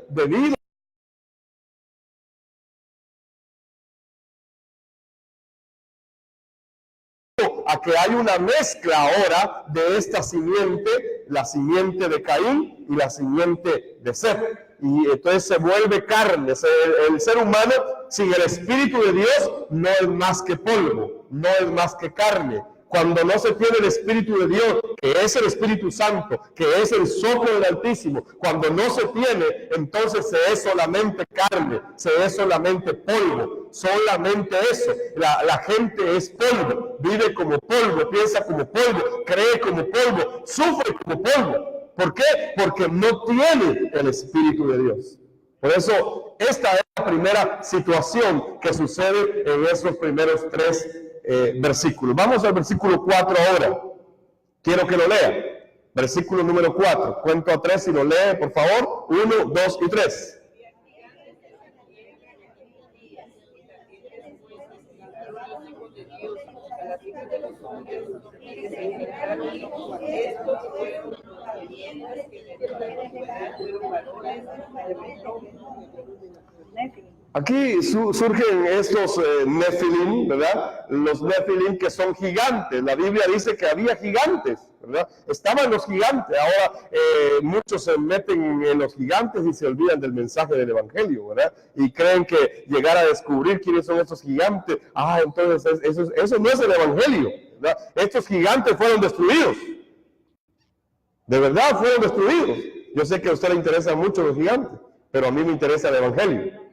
debido a que hay una mezcla ahora de esta simiente, la simiente de Caín y la simiente de Set. Y entonces se vuelve carne. El ser humano sin el Espíritu de Dios no es más que polvo, no es más que carne. Cuando no se tiene el Espíritu de Dios, que es el Espíritu Santo, que es el soplo del Altísimo, cuando no se tiene, entonces se es solamente carne, se es solamente polvo, solamente eso. La gente es polvo, vive como polvo, piensa como polvo, cree como polvo, sufre como polvo. ¿Por qué? Porque no tiene el Espíritu de Dios. Por eso, esta es la primera situación que sucede en esos primeros tres versículos. Vamos al versículo 4 ahora. Quiero que lo lea. Versículo número 4. Cuento a 3 y lo lee, por favor. 1, 2 y 3. Aquí surgen estos Nefilim, ¿verdad? Los Nefilim que son gigantes. La Biblia dice que había gigantes, ¿verdad? Estaban los gigantes. Ahora muchos se meten en los gigantes y se olvidan del mensaje del Evangelio, ¿verdad? Y creen que llegar a descubrir quiénes son esos gigantes, entonces eso no es el Evangelio, ¿verdad? Estos gigantes fueron destruidos. De verdad fueron destruidos. Yo sé que a usted le interesan mucho los gigantes, pero a mí me interesa el Evangelio.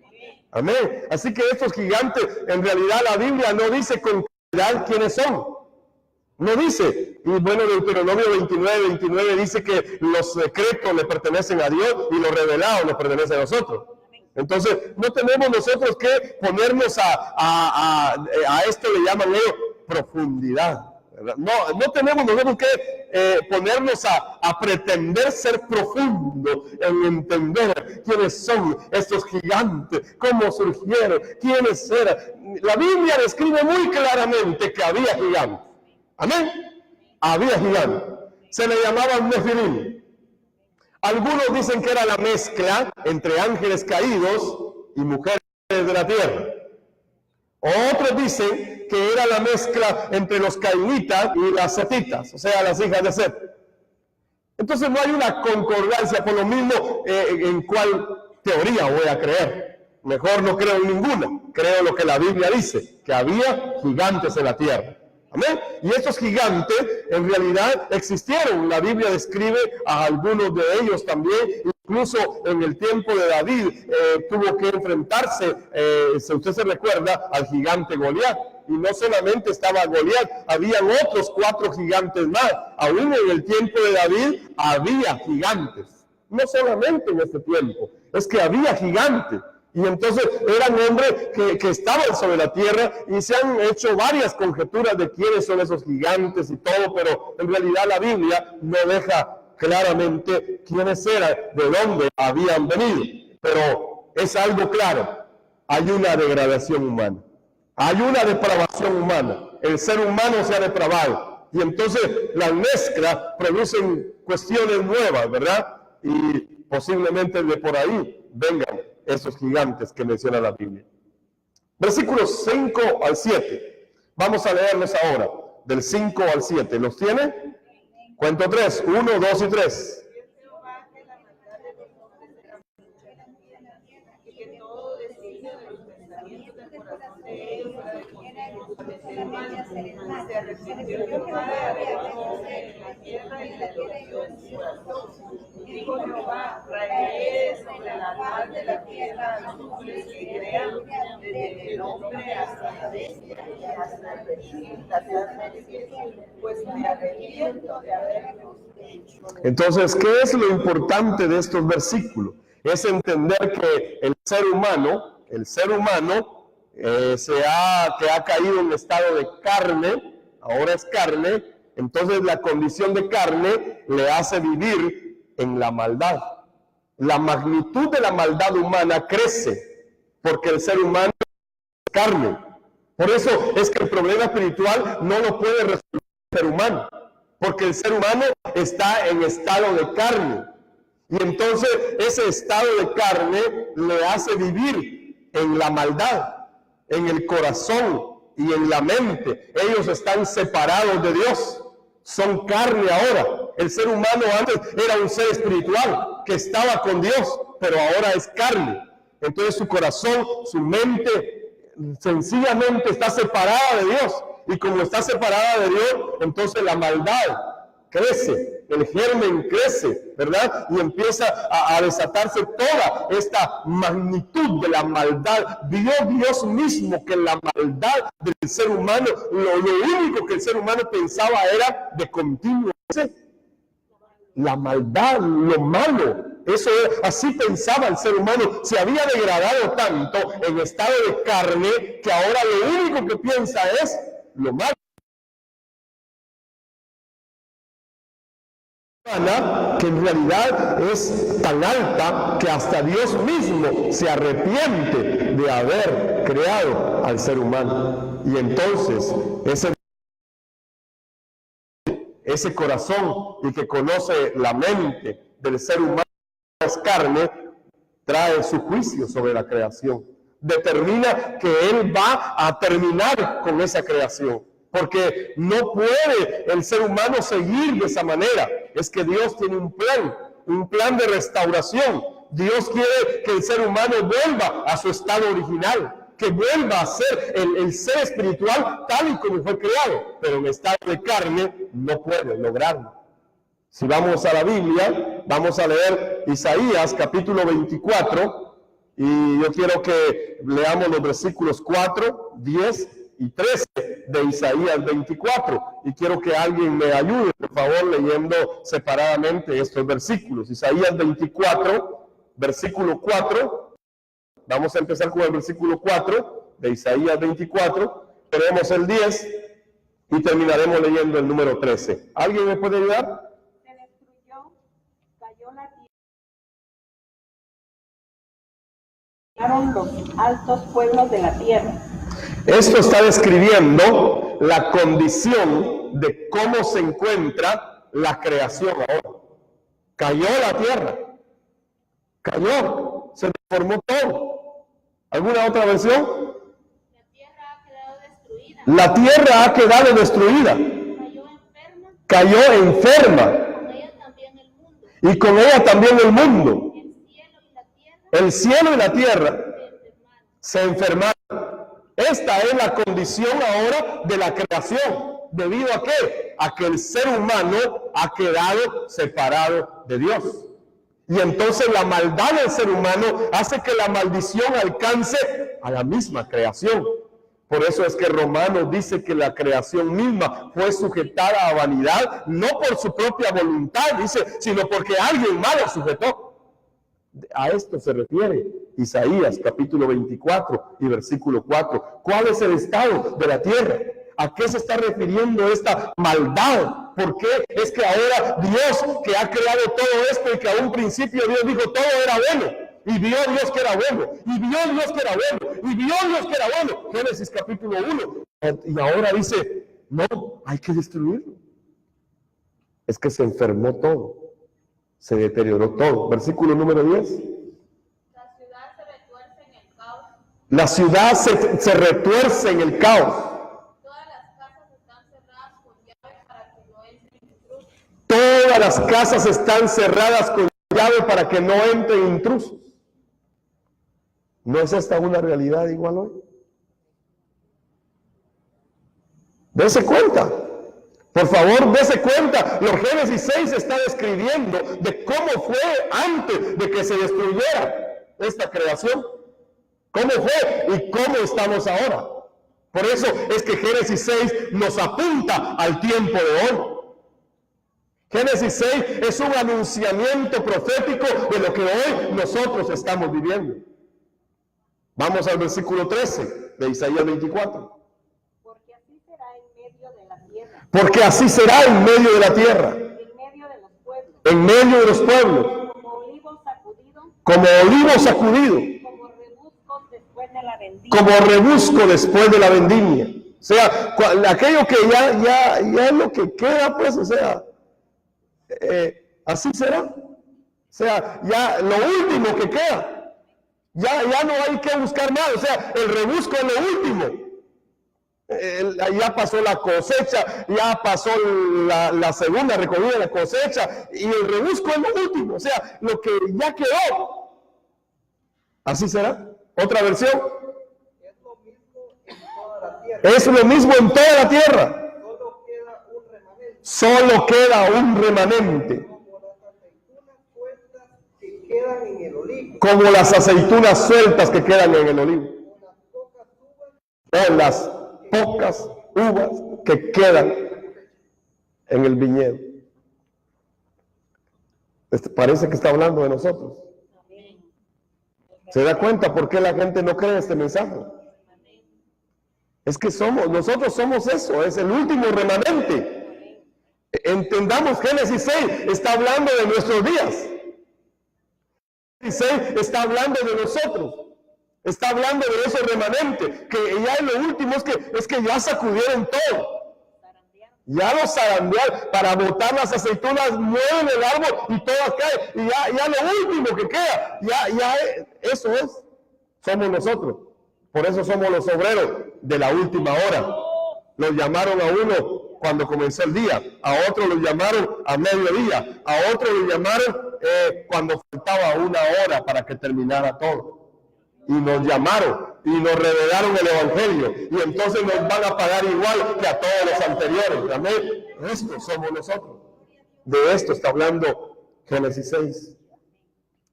Amén. Así que estos gigantes, en realidad la Biblia no dice con claridad quiénes son. No dice. Y bueno, Deuteronomio 29 dice que los secretos le pertenecen a Dios y los revelados nos pertenecen a nosotros. Entonces, no tenemos nosotros que ponernos a esto le llaman ellos profundidad. No tenemos nosotros que ponernos a pretender ser profundos en entender quiénes son estos gigantes, cómo surgieron, quiénes eran. La Biblia describe muy claramente que había gigantes. Amén. Había gigantes. Se le llamaban Nefilim. Algunos dicen que era la mezcla entre ángeles caídos y mujeres de la tierra. Otros dicen que era la mezcla entre los cainitas y las setitas, o sea, las hijas de Set. Entonces no hay una concordancia, por lo mismo en cuál teoría voy a creer. Mejor no creo en ninguna, creo lo que la Biblia dice, que había gigantes en la tierra. Amén. Y estos gigantes en realidad existieron. La Biblia describe a algunos de ellos también. Incluso en el tiempo de David tuvo que enfrentarse, si usted se recuerda, al gigante Goliat. Y no solamente estaba Goliat, habían otros 4 gigantes más. Aún en el tiempo de David había gigantes. No solamente en este tiempo, es que había gigantes. Y entonces eran hombres que estaban sobre la tierra y se han hecho varias conjeturas de quiénes son esos gigantes y todo, pero en realidad la Biblia no deja claramente quiénes eran, de dónde habían venido. Pero es algo claro, hay una degradación humana, hay una depravación humana, el ser humano se ha depravado. Y entonces las mezclas producen cuestiones nuevas, ¿verdad? Y posiblemente de por ahí vengan esos gigantes que menciona la Biblia. Versículos 5 al 7. Vamos a leerlos ahora, del 5 al 7. ¿Los tiene? Cuento 3, 1, 2 y 3. Dijo Jehová, traeré sobre la faz de la tierra a los hombres que crean, desde el hombre hasta la bestia y hasta el reptil, pues me arrepiento de haberlos hecho. Entonces, ¿qué es lo importante de estos versículos? Es entender que el ser humano que ha caído en estado de carne, ahora es carne, entonces la condición de carne le hace vivir en la maldad. La magnitud de la maldad humana crece porque el ser humano es carne. Por eso es que el problema espiritual no lo puede resolver el ser humano, porque el ser humano está en estado de carne. Y entonces ese estado de carne le hace vivir en la maldad, en el corazón y en la mente. Ellos están separados de Dios, son carne ahora. El ser humano antes era un ser espiritual que estaba con Dios, pero ahora es carne. Entonces su corazón, su mente, sencillamente está separada de Dios. Y como está separada de Dios, entonces la maldad crece, el germen crece, ¿verdad? Y empieza a desatarse toda esta magnitud de la maldad. Vio Dios mismo que la maldad del ser humano, lo único que el ser humano pensaba era de continuo. La maldad, lo malo, eso así pensaba el ser humano. Se había degradado tanto en estado de carne que ahora lo único que piensa es lo malo. Que en realidad es tan alta que hasta Dios mismo se arrepiente de haber creado al ser humano. Y entonces ese corazón y que conoce la mente del ser humano, es carne, trae su juicio sobre la creación. Determina que él va a terminar con esa creación. Porque no puede el ser humano seguir de esa manera. Es que Dios tiene un plan de restauración. Dios quiere que el ser humano vuelva a su estado original, que vuelva a ser el ser espiritual tal y como fue creado. Pero en estado de carne no puede lograrlo. Si vamos a la Biblia, vamos a leer Isaías capítulo 24. Y yo quiero que leamos los versículos 4, 10 y 13 de Isaías 24, y quiero que alguien me ayude, por favor, leyendo separadamente estos versículos. Isaías 24, versículo 4, vamos a empezar con el versículo 4 de Isaías 24, tenemos el 10 y terminaremos leyendo el número 13. ¿Alguien me puede ayudar? Se destruyó, cayó la tierra, los altos pueblos de la tierra. Esto está describiendo la condición de cómo se encuentra la creación ahora. Cayó la tierra, cayó, se deformó todo. ¿Alguna otra versión? La tierra ha quedado destruida. La tierra ha quedado destruida. Cayó enferma. Cayó enferma. Con ella también el mundo. Y con ella también el mundo. El cielo y la tierra El cielo y la tierra se enfermaron. Esta es la condición ahora de la creación. ¿Debido a qué? A que el ser humano ha quedado separado de Dios. Y entonces la maldad del ser humano hace que la maldición alcance a la misma creación. Por eso es que Romanos dice que la creación misma fue sujetada a vanidad, no por su propia voluntad, dice, sino porque alguien más la sujetó. A esto se refiere Isaías capítulo 24 y versículo 4. ¿Cuál es el estado de la tierra? ¿A qué se está refiriendo esta maldad? ¿Por qué? Es que ahora Dios, que ha creado todo esto y que a un principio Dios dijo todo era bueno, y vio Dios que era bueno, y vio Dios que era bueno, y vio Dios que era bueno. Génesis capítulo 1. Y ahora dice, no, hay que destruirlo. Es que se enfermó todo. Se deterioró todo. Versículo número 10. La ciudad se retuerce en el caos. La ciudad se retuerce en el caos. Todas las casas están cerradas con llave para que no entren intrusos. Todas las casas están cerradas con llave para que no entren intrusos. ¿No es esta una realidad igual hoy? Dese cuenta. Por favor, dése cuenta, los Génesis 6 está describiendo de cómo fue antes de que se destruyera esta creación. ¿Cómo fue y cómo estamos ahora? Por eso es que Génesis 6 nos apunta al tiempo de hoy. Génesis 6 es un anunciamiento profético de lo que hoy nosotros estamos viviendo. Vamos al versículo 13 de Isaías 24. Porque así será en medio de la tierra. En medio de los pueblos. En medio de los pueblos. Como olivo sacudido. Como olivo sacudido. Como rebusco después de la vendimia. Como rebusco después de la vendimia. O sea, aquello que ya es lo que queda, pues, o sea, así será. sea, ya lo último que queda. Ya no hay que buscar más. O sea, el rebusco es lo último. Ya pasó la cosecha, ya pasó la segunda recogida de la cosecha, y el rebusco es lo último. O sea, lo que ya quedó. ¿Así será? ¿Otra versión? Es lo mismo en toda la tierra. Solo queda un remanente. Como las aceitunas sueltas que quedan en el olivo. O las pocas uvas que quedan en el viñedo. Parece que está hablando de nosotros. ¿Se da cuenta por qué la gente no cree este mensaje? Es que nosotros somos eso, es el último remanente. Entendamos, Génesis 6 está hablando de nuestros días. Génesis 6 está hablando de nosotros. Está hablando de esos remanentes, que ya lo último es que ya sacudieron todo. Ya los zarandearon, para botar las aceitunas, mueven el árbol y todas caen. Y ya lo último que queda, eso es. Somos nosotros. Por eso somos los obreros de la última hora. Los llamaron a uno cuando comenzó el día, a otro los llamaron a mediodía, a otro los llamaron cuando faltaba una hora para que terminara todo. Y nos llamaron y nos revelaron el evangelio, y entonces nos van a pagar igual que a todos los anteriores. Amén. Esto somos nosotros. De esto está hablando Génesis 6.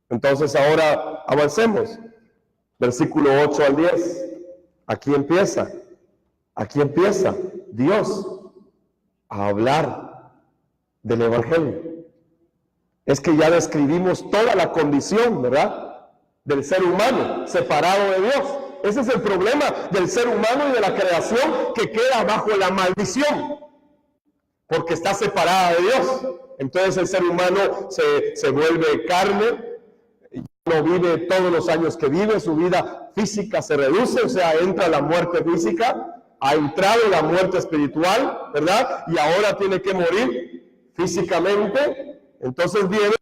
Entonces ahora avancemos. Versículo 8 al 10. Aquí empieza Dios a hablar del evangelio. Es que ya describimos toda la condición, ¿verdad?, del ser humano separado de Dios. Ese es el problema del ser humano y de la creación, que queda bajo la maldición, porque está separada de Dios. Entonces el ser humano se vuelve carne, no vive todos los años que vive, su vida física se reduce, o sea, entra la muerte física, ha entrado la muerte espiritual, ¿verdad? Y ahora tiene que morir físicamente. Entonces viene,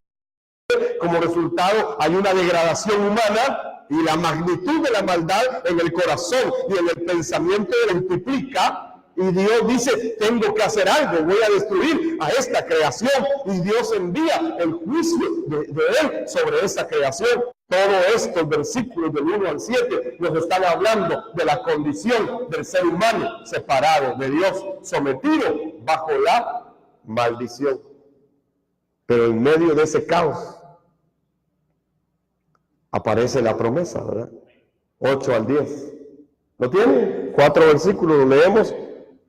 como resultado, hay una degradación humana, y la magnitud de la maldad en el corazón y en el pensamiento la multiplica. Y Dios dice, tengo que hacer algo, voy a destruir a esta creación, y Dios envía el juicio de Él sobre esta creación. Todos estos versículos del 1 al 7 nos están hablando de la condición del ser humano separado de Dios, sometido bajo la maldición. Pero en medio de ese caos aparece la promesa, ¿verdad? 8 al 10. ¿Lo tienen? 4 versículos, lo leemos.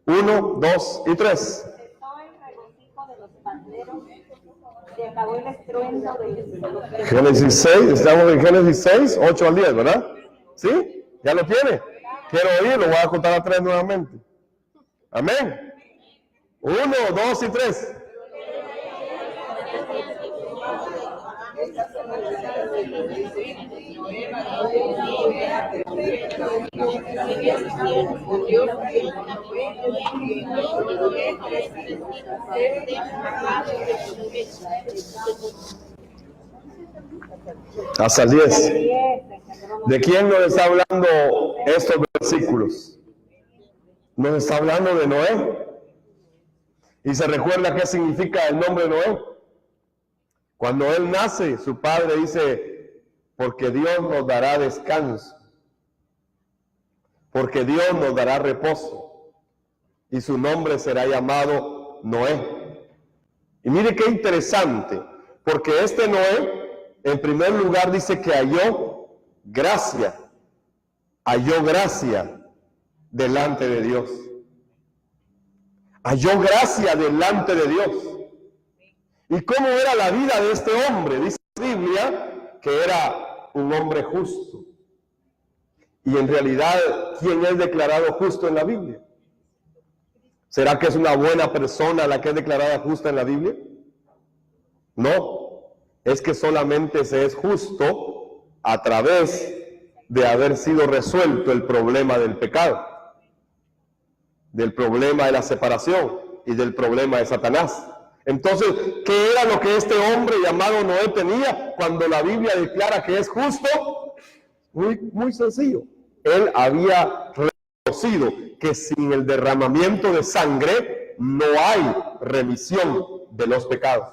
1, 2 y 3. Cesó el regocijo de los panderos, se acabó el estruendo de los Génesis 6, estamos en Génesis 6, 8 al 10, ¿verdad? ¿Sí? ¿Ya lo tiene? Quiero oír, lo voy a contar a 3 nuevamente. Amén. 1, 2 y 3. Hasta el 10. ¿De quién nos está hablando estos versículos? Nos está hablando de Noé. ¿Y se recuerda qué significa el nombre Noé? Cuando él nace, su padre dice, porque Dios nos dará descanso, porque Dios nos dará reposo, y su nombre será llamado Noé. Y mire qué interesante, porque este Noé, en primer lugar, dice que halló gracia delante de Dios. Halló gracia delante de Dios. ¿Y cómo era la vida de este hombre? Dice la Biblia que era un hombre justo. Y en realidad, ¿quién es declarado justo en la Biblia? ¿Será que es una buena persona la que es declarada justa en la Biblia? No, es que solamente se es justo a través de haber sido resuelto el problema del pecado, del problema de la separación y del problema de Satanás. Entonces, ¿qué era lo que este hombre llamado Noé tenía cuando la Biblia declara que es justo? Muy sencillo. Él había reconocido que sin el derramamiento de sangre no hay remisión de los pecados.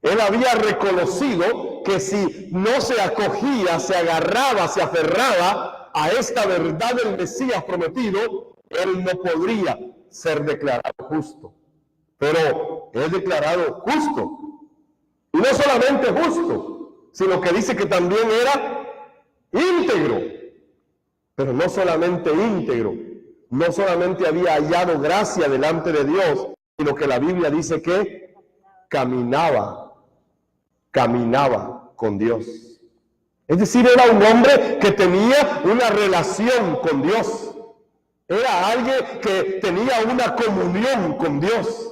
Él había reconocido que si no se acogía, se agarraba, se aferraba a esta verdad del Mesías prometido, él no podría ser declarado justo. Pero es declarado justo. Y no solamente justo, sino que dice que también era íntegro. Pero no solamente íntegro, no solamente había hallado gracia delante de Dios, sino que la Biblia dice que caminaba con Dios. Es decir, era un hombre que tenía una relación con Dios. Era alguien que tenía una comunión con Dios.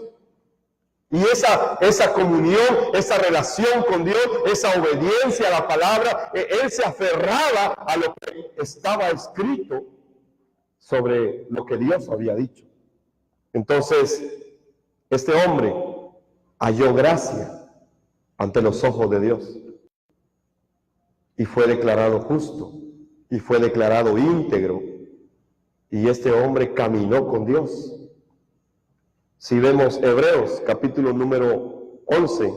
Y esa comunión, esa relación con Dios, esa obediencia a la palabra, él se aferraba a lo que estaba escrito sobre lo que Dios había dicho. Entonces, este hombre halló gracia ante los ojos de Dios y fue declarado justo y fue declarado íntegro, y este hombre caminó con Dios. Si vemos Hebreos capítulo número 11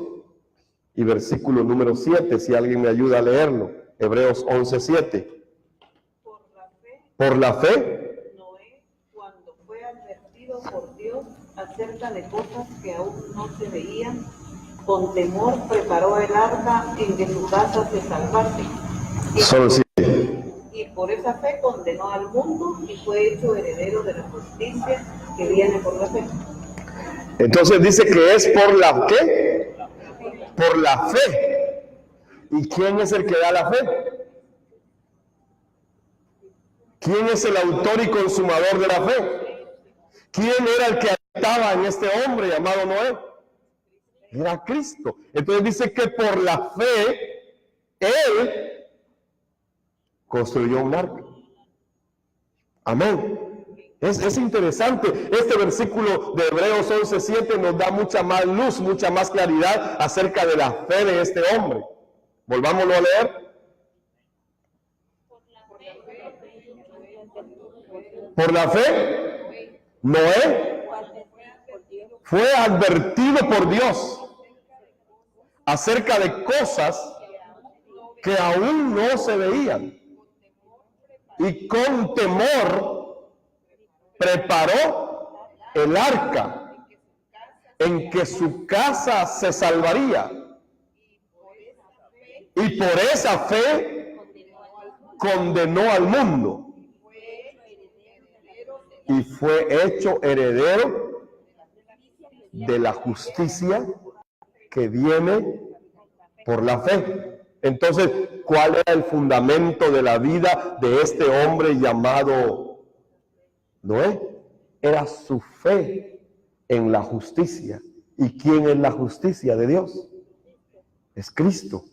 y versículo número 7, si alguien me ayuda a leerlo, Hebreos 11:7. Por la fe, Noé, cuando fue advertido por Dios acerca de cosas que aún no se veían, con temor preparó el arca en que su casa se salvase. solo 7. Y por esa fe condenó al mundo y fue hecho heredero de la justicia que viene por la fe. Entonces dice que es por la ¿qué? Por la fe. ¿Y quién es el que da la fe? ¿Quién es el autor y consumador de la fe? ¿Quién era el que habitaba en este hombre llamado Noé? Era Cristo. Entonces dice que por la fe él construyó un arca. Amén. Es interesante. Este versículo de Hebreos 11:7 nos da mucha más luz, mucha más claridad acerca de la fe de este hombre. Volvámoslo a leer. Por la fe, Noé fue advertido por Dios acerca de cosas que aún no se veían, y con temor preparó el arca en que su casa se salvaría, y por esa fe condenó al mundo y fue hecho heredero de la justicia que viene por la fe. Entonces, ¿cuál era el fundamento de la vida de este hombre llamado Noé? Era su fe en la justicia. ¿Y quién es la justicia de Dios? Es Cristo.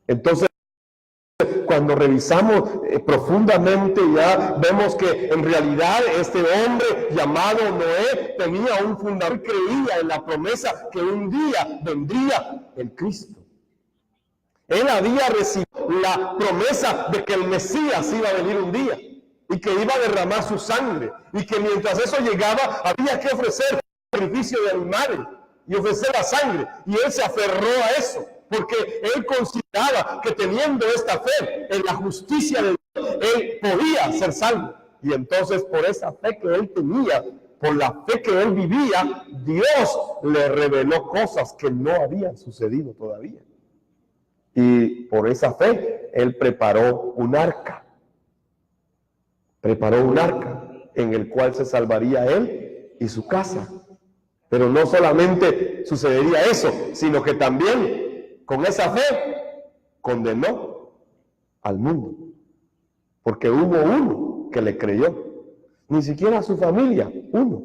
Entonces, cuando revisamos profundamente, ya vemos que en realidad este hombre llamado Noé tenía un fundamento, creía en la promesa que un día vendría el Cristo. Él había recibido la promesa de que el Mesías iba a venir un día y que iba a derramar su sangre, y que mientras eso llegaba había que ofrecer sacrificio de animales y ofrecer la sangre, y él se aferró a eso porque él consideraba que teniendo esta fe en la justicia de Dios, él podía ser salvo. Y entonces, por esa fe que él tenía, por la fe que él vivía, Dios le reveló cosas que no habían sucedido todavía. Y por esa fe, él preparó un arca. Preparó un arca en el cual se salvaría él y su casa. Pero no solamente sucedería eso, sino que también con esa fe condenó al mundo. Porque hubo uno que le creyó. Ni siquiera su familia, uno.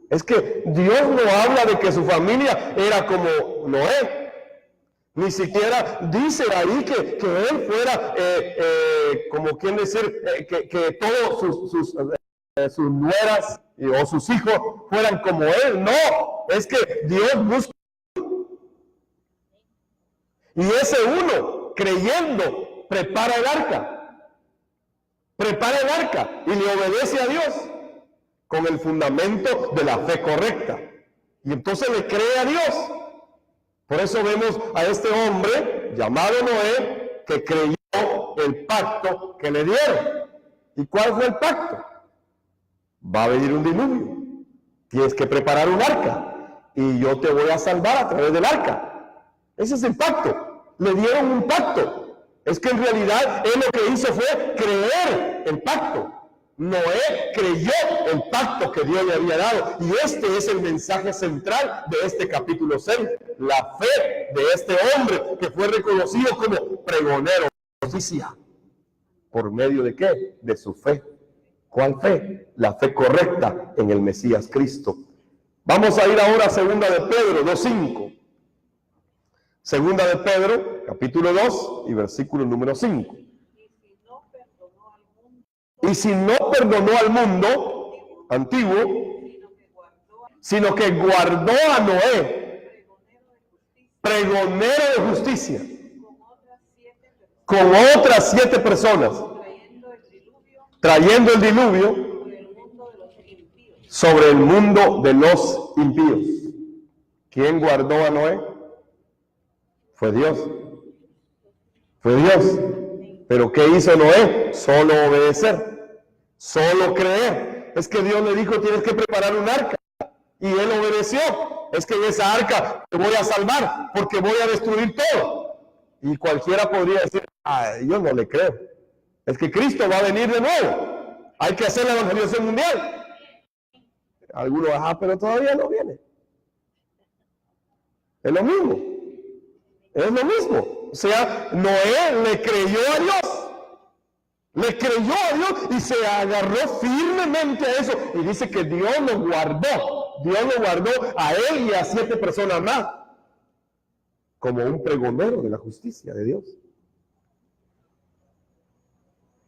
Es que Dios no habla de que su familia era como Noé. Ni siquiera dice ahí que él fuera, como quien decir, que todos sus nueras o sus hijos fueran como él. No, es que Dios busca. Y ese uno, creyendo, prepara el arca. Prepara el arca y le obedece a Dios con el fundamento de la fe correcta. Y entonces le cree a Dios. Por eso vemos a este hombre llamado Noé que creyó el pacto que le dieron. ¿Y cuál fue el pacto? Va a venir un diluvio. Tienes que preparar un arca y yo te voy a salvar a través del arca. Ese es el pacto. Le dieron un pacto. Es que en realidad él lo que hizo fue creer el pacto. Noé creyó el pacto que Dios le había dado. Y este es el mensaje central de este capítulo 6. La fe de este hombre que fue reconocido como pregonero de justicia. ¿Por medio de qué? De su fe. ¿Cuál fe? La fe correcta en el Mesías Cristo. Vamos a ir ahora a Segunda de Pedro 2:5. Segunda de Pedro, capítulo 2 y versículo número 5. Y si no perdonó al mundo antiguo, sino que guardó a Noé, pregonero de justicia, con otras 7 personas, trayendo el diluvio sobre el mundo de los impíos. ¿Quién guardó a Noé? Fue Dios. Fue Dios. Pero ¿qué hizo Noé? Solo obedecer, solo creer. Es que Dios le dijo, tienes que preparar un arca. Y él obedeció. Es que en esa arca te voy a salvar, porque voy a destruir todo. Y cualquiera podría decir, yo no le creo. Es que Cristo va a venir de nuevo. Hay que hacer la evangelización mundial. Algunos, pero todavía no viene. Es lo mismo. Es lo mismo. O sea, Noé le creyó a Dios. Le creyó a Dios y se agarró firmemente a eso. Y dice que Dios lo guardó. Dios lo guardó a él y a 7 personas más. Como un pregonero de la justicia de Dios.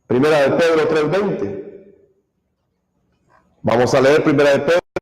Primera de Pedro 3:20. Vamos a leer Primera de Pedro